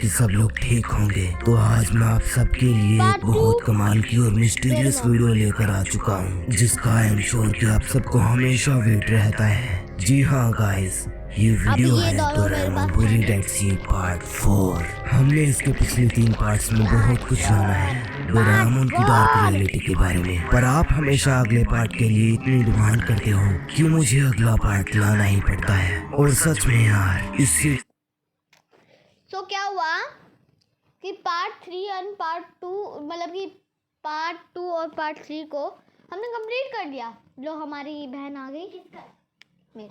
कि सब लोग ठीक होंगे। तो आज मैं आप सबके लिए एक बहुत कमाल की और मिस्टीरियस वीडियो लेकर आ चुका हूँ, जिसका आई एम श्योर कि आप सबको हमेशा वेट रहता है। जी हाँ गाइस, ये वीडियो है डोरेमोन बुरी डेड सी पार्ट 4। हमने इसके पिछले 3 पार्ट्स में बहुत कुछ जाना है डोरेमोन की डार्क रियलिटी के बारे में, पर आप हमेशा अगले पार्ट के लिए इतनी डिमांड करते हो कि मुझे अगला पार्ट लाना ही पड़ता है। और सच में यार, इससे तो क्या हुआ कि पार्ट 3 और पार्ट 2 मतलब कि पार्ट 2 और पार्ट 3 को हमने कंप्लीट कर दिया। जो हमारी बहन आ गई मेरी,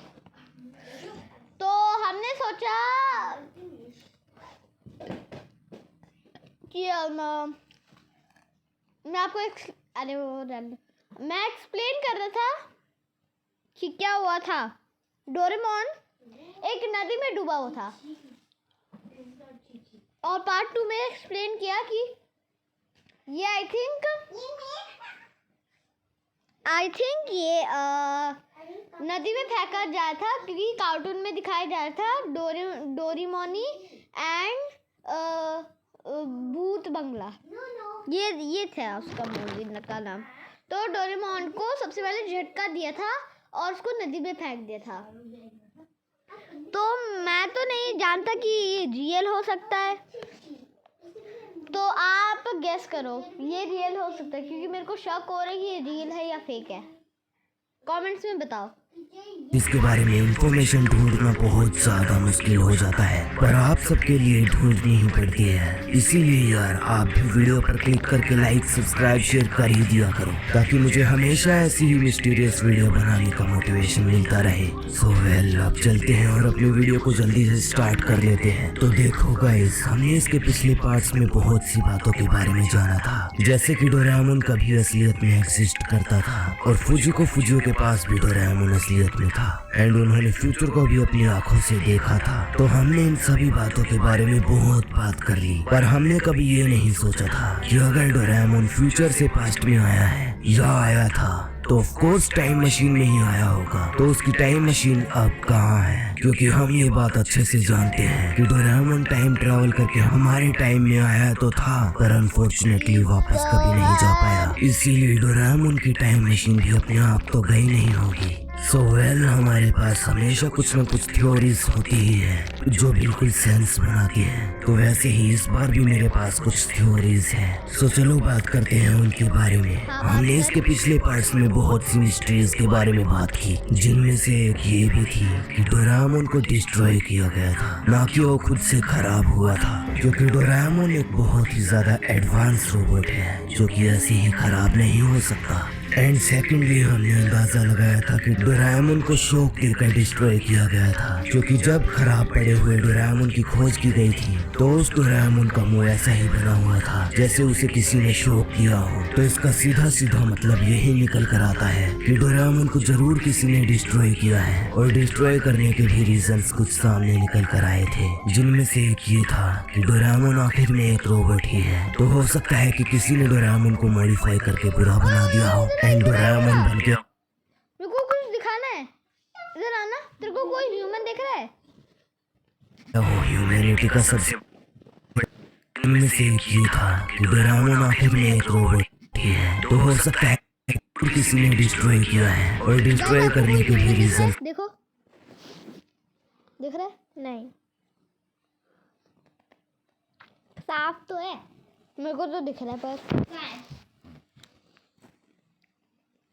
तो हमने सोचा कि मैं आपको मैं एक्सप्लेन कर रहा था कि क्या हुआ था। डोरेमोन एक नदी में डूबा हुआ था और पार्ट 2 में एक्सप्लेन किया कि ये आई थिंक ये नदी में फेंका जाया था, क्योंकि कार्टून में दिखाया जाया था डोरेमोनी एंड भूत बंगला, ये था उसका मूवी का नाम। तो डोरेमोन को सबसे पहले झटका दिया था और उसको नदी में फेंक दिया था। तो मैं तो नहीं जानता कि ये रियल हो सकता है, तो आप गेस करो ये रियल हो सकता है, क्योंकि मेरे को शक हो रहा है कि ये रियल है या फेक है। कमेंट्स में बताओ। इसके बारे में इंफॉर्मेशन ढूंढना बहुत ज्यादा मुश्किल हो जाता है, पर आप सबके लिए ढूंढनी ही पड़ती है। इसीलिए यार, आप भी वीडियो पर क्लिक करके लाइक सब्सक्राइब शेयर कर ही दिया करो, ताकि मुझे हमेशा ऐसी ही मिस्टीरियस वीडियो बनाने का मोटिवेशन मिलता रहे। सो वेल, अब चलते हैं और अपनी वीडियो को जल्दी से स्टार्ट कर लेते हैं। तो देखो गाइस, हमने इसके पिछले पार्ट्स में बहुत सी बातों के बारे में जाना था, जैसे कि डोरेमोन कभी असलियत में एग्जिस्ट करता था और फुजियो के पास भी डोरेमोन असलियत में था एंड उन्होंने फ्यूचर को भी अपनी आंखों से देखा था। तो हमने इन सभी बातों के बारे में बहुत बात कर ली, पर हमने कभी ये नहीं सोचा था कि अगर डोरेमोन फ्यूचर से पास्ट में आया है या आया था, तो ऑफ कोर्स टाइम मशीन में ही आया होगा। तो उसकी टाइम मशीन अब कहाँ है? क्योंकि हम ये बात अच्छे से जानते हैं कि डोरेमोन टाइम ट्रैवल करके हमारे टाइम में आया तो था, पर अनफॉर्चुनेटली वापस कभी नहीं जा पाया। इसीलिए डोरेमोन की टाइम मशीन भी अपने आप तो गई नहीं होगी। सो वेल, हमारे पास हमेशा कुछ न कुछ थ्योरीज होती ही है जो बिल्कुल सेंस बनाती है। तो वैसे ही इस बार भी मेरे पास कुछ थ्योरीज है। सो चलो बात करते हैं उनके बारे में। हमने इसके पिछले पार्ट्स में बहुत सी मिस्ट्रीज के बारे में बात की, जिनमें से एक ये भी थी कि डोरेमोन को डिस्ट्रॉय किया गया था, ना कि वो खुद से खराब हुआ था, क्योंकि डोरेमोन एक बहुत ही ज्यादा एडवांस रोबोट है जो कि ऐसे ही खराब नहीं हो सकता। एंड सेकेंडली, हमने अंदाजा लगाया था कि डोरेमोन को शॉक देकर डिस्ट्रॉय किया गया था, क्योंकि जब खराब पड़े हुए डोरेमोन की खोज की गई थी तो उस डोरेमोन का मुंह ऐसा ही बना हुआ था जैसे उसे किसी ने शॉक किया हो। तो इसका सीधा सीधा मतलब यही निकल कर आता है कि डोरेमोन को जरूर किसी ने डिस्ट्रॉय किया है, और डिस्ट्रॉय करने के भी रीजंस कुछ सामने निकल कर आए थे, जिनमें से एक ये था कि डोरेमोन आखिर में एक रोबोट ही है। तो हो सकता है कि किसी ने डोरेमोन को मॉडिफाई करके बुरा बना दिया हो एंड डोरेमोन बन गया। मेरे को कुछ दिखाना है, इधर आना। तेरे को कोई ह्यूमन दिख रहा है? वो ह्यूमैनिटी का सबसे इनमें से एक ये था कि डोरेमोन आखिर में एक रोबोट ही है। तो हो सकता है कि किसी ने डिस्ट्रॉय किया है, और डिस्ट्रॉय करने के भी रीजन। देखो, दिख रहा है? नहीं, साफ तो है, मेरे को तो दिख रहा है पर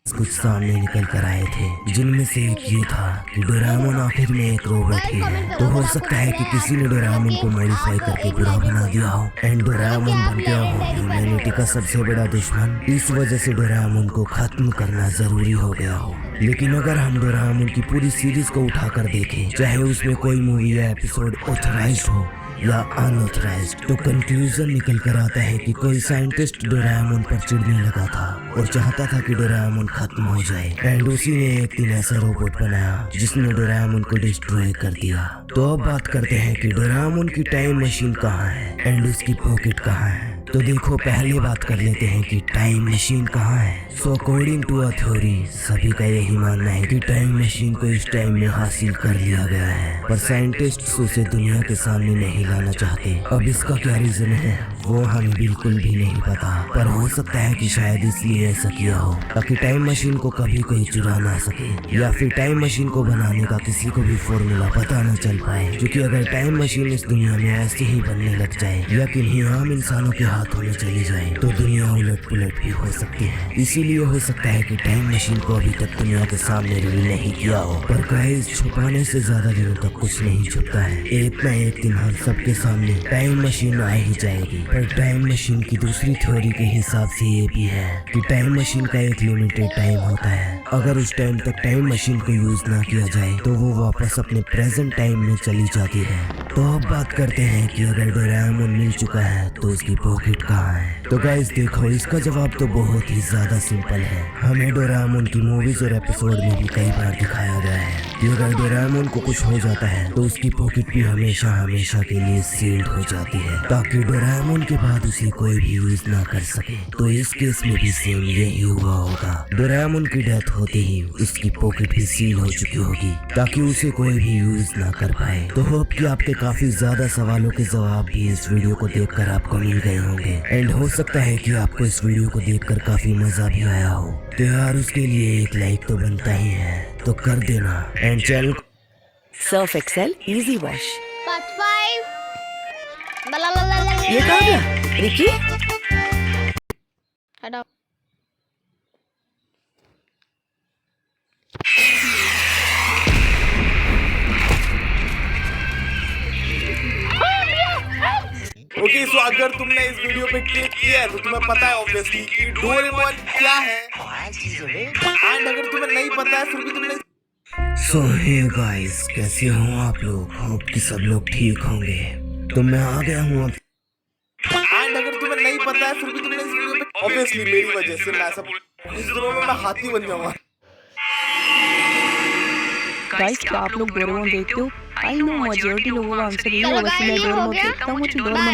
कुछ सामने निकल कर आए थे, जिनमें से एक ये था कि डोरेमोन आखिर में एक रोबोट ही है। तो हो सकता है कि किसी ने डोरेमोन को मॉडिफाई करके बुरा बना दिया हो एंड डोरेमोन बन गया हो ह्यूमैनिटी का सबसे बड़ा दुश्मन। इस वजह से डोरेमोन को खत्म करना जरूरी हो गया हो। लेकिन अगर हम डोरेमोन की पूरी सीरीज को उठाकर देखें, चाहे उसमें कोई मूवी या एपिसोड ऑथराइज्ड हो या अनऑथराइज्ड, तो कंक्लूजन निकल कर आता है कि कोई साइंटिस्ट डोरेमोन पर चिढ़ने लगा था और चाहता था कि डोरेमोन खत्म हो जाए, एंड उसी ने एक दिन ऐसा रोबोट बनाया जिसने डोरेमोन को डिस्ट्रॉय कर दिया। तो अब बात करते हैं कि डोरेमोन की टाइम मशीन कहाँ है एंड उसकी पॉकेट कहाँ है। तो देखो पहले बात कर लेते हैं कि टाइम मशीन कहाँ है। So according to a theory सभी का यही मानना है कि टाइम मशीन को इस टाइम में हासिल कर लिया गया है, पर साइंटिस्ट्स उसे दुनिया के सामने नहीं लाना चाहते। अब इसका क्या रीजन है वो हमें बिल्कुल भी नहीं पता, पर हो सकता है कि शायद इसलिए ऐसा किया हो ताकि टाइम मशीन को कभी कोई चुरा ना सके, या फिर टाइम मशीन को बनाने का किसी को भी फॉर्मूला पता न चल पाए। क्योंकि अगर टाइम मशीन इस दुनिया में ऐसे ही बनने लग जाए या किन्हीं आम इंसानों के हाथों में चली जाए तो दुनिया उलट पुलट भी हो सकती है। इसीलिए हो सकता है कि टाइम मशीन को अभी तक दुनिया के सामने रिवील नहीं किया हो, पर गाइस छुपाने से ज्यादा दिनों तक कुछ नहीं छुपता है। एक न एक दिन हम सबके सामने टाइम मशीन आ ही जाएगी। पर टाइम मशीन की दूसरी थ्योरी के हिसाब से ये भी है कि टाइम मशीन का एक लिमिटेड टाइम होता है। अगर उस टाइम तक टाइम मशीन को यूज ना किया जाए तो वो वापस अपने प्रेजेंट टाइम में चली जाती है। तो अब बात करते हैं कि अगर डोरेमोन मिल चुका है तो उसकी पॉकेट कहाँ है। तो गाइस देखो इसका जवाब तो बहुत ही ज्यादा सिंपल है। हमें डोरेमोन की मूवीज और एपिसोड में भी कई बार दिखाया गया है कि अगर डोरेमोन को कुछ हो जाता है तो उसकी पॉकेट भी हमेशा हमेशा के लिए सील्ड हो जाती है ताकि डोरेमोन के बाद उसे कोई भी यूज ना कर सके। तो इस केस में भी सेम यही हुआ होगा। डोरेमोन की डेथ होते ही उसकी पॉकेट भी सील हो चुकी होगी ताकि उसे कोई भी यूज ना कर पाए। तो होप कि आपके काफी ज्यादा सवालों के जवाब भी इस वीडियो को देखकर आपको मिल गए होंगे, एंड हो सकता है कि आपको इस वीडियो को देखकर काफी मजा भी आया हो। तो यार उसके लिए एक लाइक तो बनता ही है, तो कर देना। And channel surf excel easy wash. Part 5 ये कहाँ गया रिकी? हटाओ। ओके सो अगर तुमने इस वीडियो पे क्लिक किया है तो तुम्हें पता है ऑब्वियसली कि डोरेमोन क्या है, एंड अगर तुम्हें नहीं पता है फिर भी तुमने सो हे गाइस, कैसे हो आप लोग? होप कि सब लोग ठीक होंगे। तो मैं आ गया हूँ अब। एंड अगर तुम्हें नहीं पता है फिर भी तुमने इस वीडियो पे ऑब्वियसली मेरी वजह से मैं सब इस दिनों में मैं हाथी बन जाऊंगा। गाइस क्या आप लोग डोरेमोन देखते हो? आई नो मेजॉरिटी लोगों का आंसर ये होगा कि मैं डोरेमोन देखता हूँ, मुझे डोरेमोन